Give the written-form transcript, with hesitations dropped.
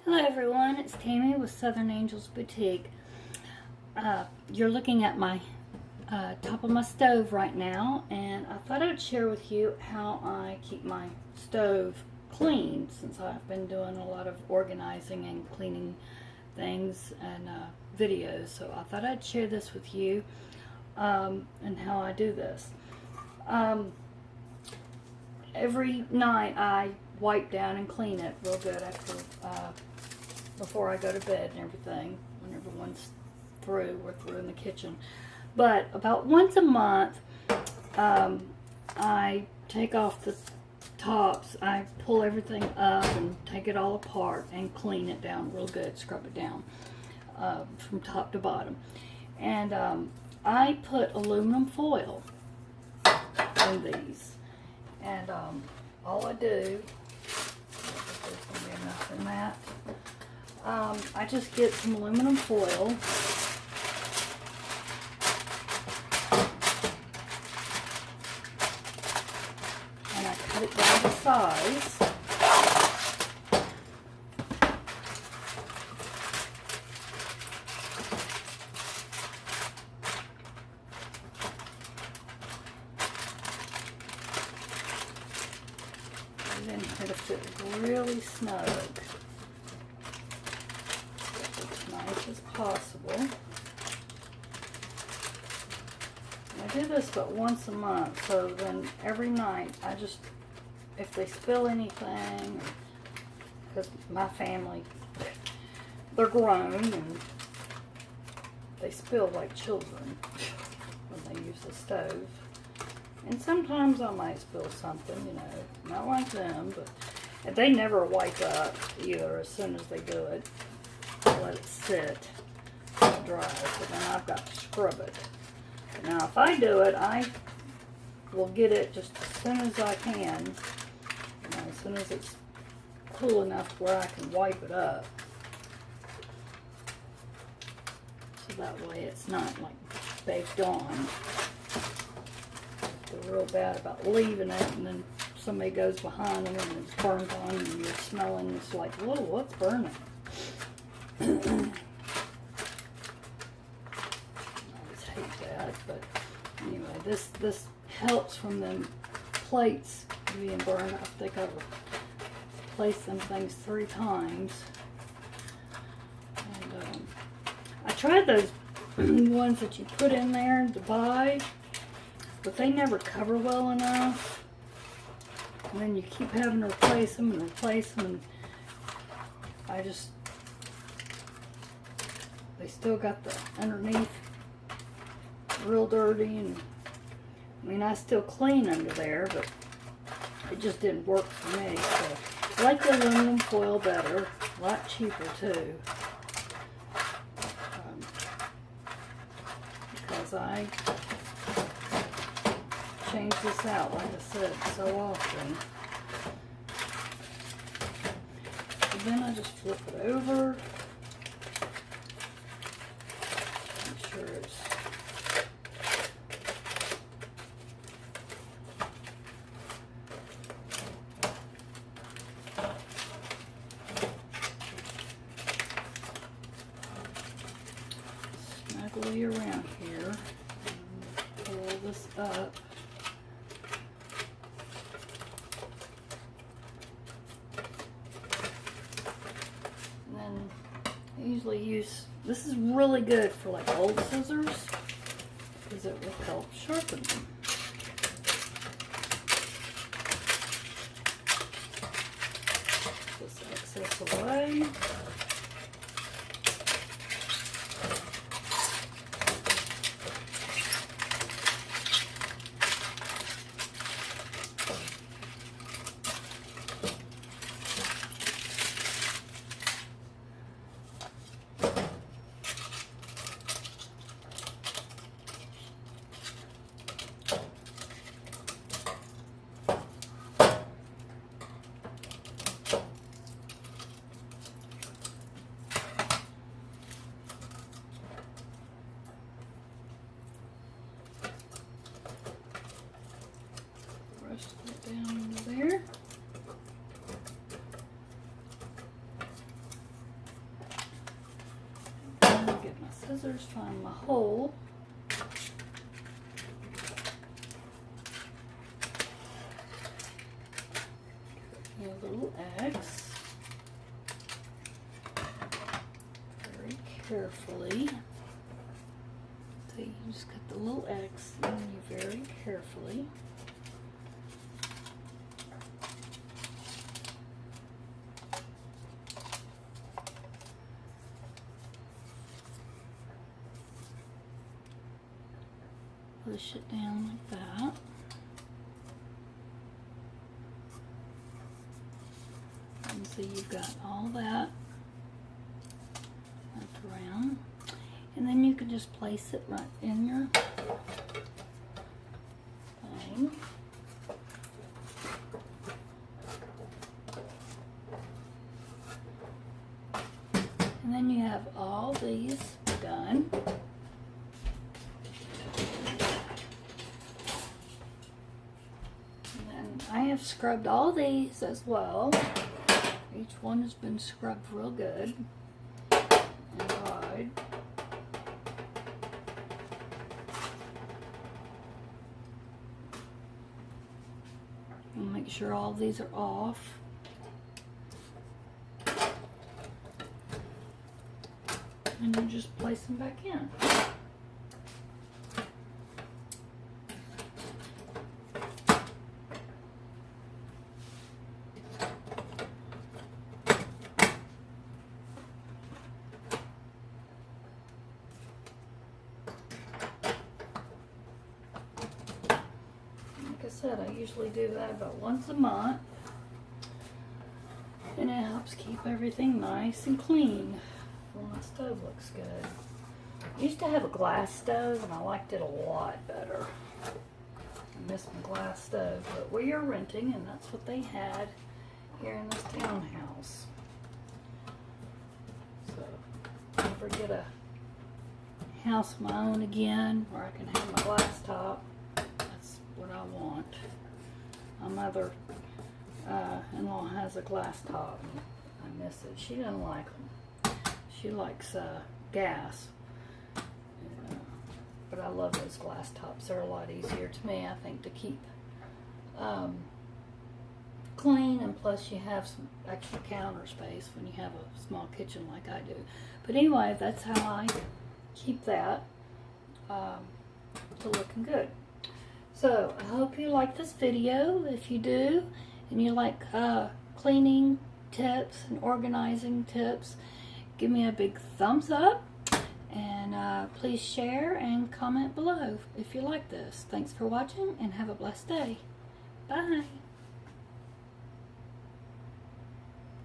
Hello everyone, it's Tammy with Southern Angels Boutique. You're looking at my top of my stove right now, and I thought I'd share with you how I keep my stove clean, since I've been doing a lot of organizing and cleaning things and videos. So I thought I'd share this with you and how I do this. Every night I wipe down and clean it real good after before I go to bed and everything. When everyone's through, we're through in the kitchen. But about once a month, I take off the tops. I pull everything up and take it all apart and clean it down real good, scrub it down from top to bottom. And I put aluminum foil in these. And all I do, there's going to be enough in that. I just get some aluminum foil, and I cut it down to size. And then try to fit really snug, as nice as possible. And I do this but once a month, so then every night I just, if they spill anything, because my family, they're grown and they spill like children when they use the stove. And sometimes I might spill something, you know, not like them, but they never wipe up either as soon as they do it. I let it sit and dry, so then I've got to scrub it. Now if I do it, I will get it just as soon as I can, you know, as soon as it's cool enough where I can wipe it up. So that way it's not like baked on. They're real bad about leaving it, and then somebody goes behind them and it's burnt on, and you're smelling, it's like, whoa, what's burning? I always hate that, but anyway, this helps from them plates being burned. I think I've replaced them things 3 times. And I tried those ones that you put in there to buy, but they never cover well enough. And then you keep having to replace them and replace them, and they still got the underneath real dirty, and I mean, I still clean under there, but it just didn't work for me. So I like the aluminum foil better, a lot cheaper too, because I change this out, like I said, so often. And then I just flip it over. Make sure it's snugly around here. Pull this up. I usually use, this is really good for like old scissors, because it will help sharpen them. This excess away. scissors, find my hole. A little X. Very carefully. So you just cut the little X and you very carefully. Push it down like that. And so you've got all that wrapped around. And then you can just place it right in your thing. And then you have all these done. I have scrubbed all these as well. Each one has been scrubbed real good and dried. And make sure all these are off. And then just place them back in. Like I said, I usually do that about once a month, and it helps keep everything nice and clean. Well, my stove looks good. I used to have a glass stove and I liked it a lot better. I miss my glass stove, but we are renting and that's what they had here in this townhouse. So, if I ever get a house of my own again where I can have my glass top, that's what I want. My mother in-law has a glass top and I miss it. She doesn't like them. She likes gas. But I love those glass tops. They're a lot easier to me, I think, to keep clean, and plus you have some extra counter space when you have a small kitchen like I do. But anyway, that's how I keep that to looking good. So I hope you like this video. If you do, and you like cleaning tips and organizing tips, give me a big thumbs up, and please share and comment below if you like this. Thanks for watching and have a blessed day. Bye.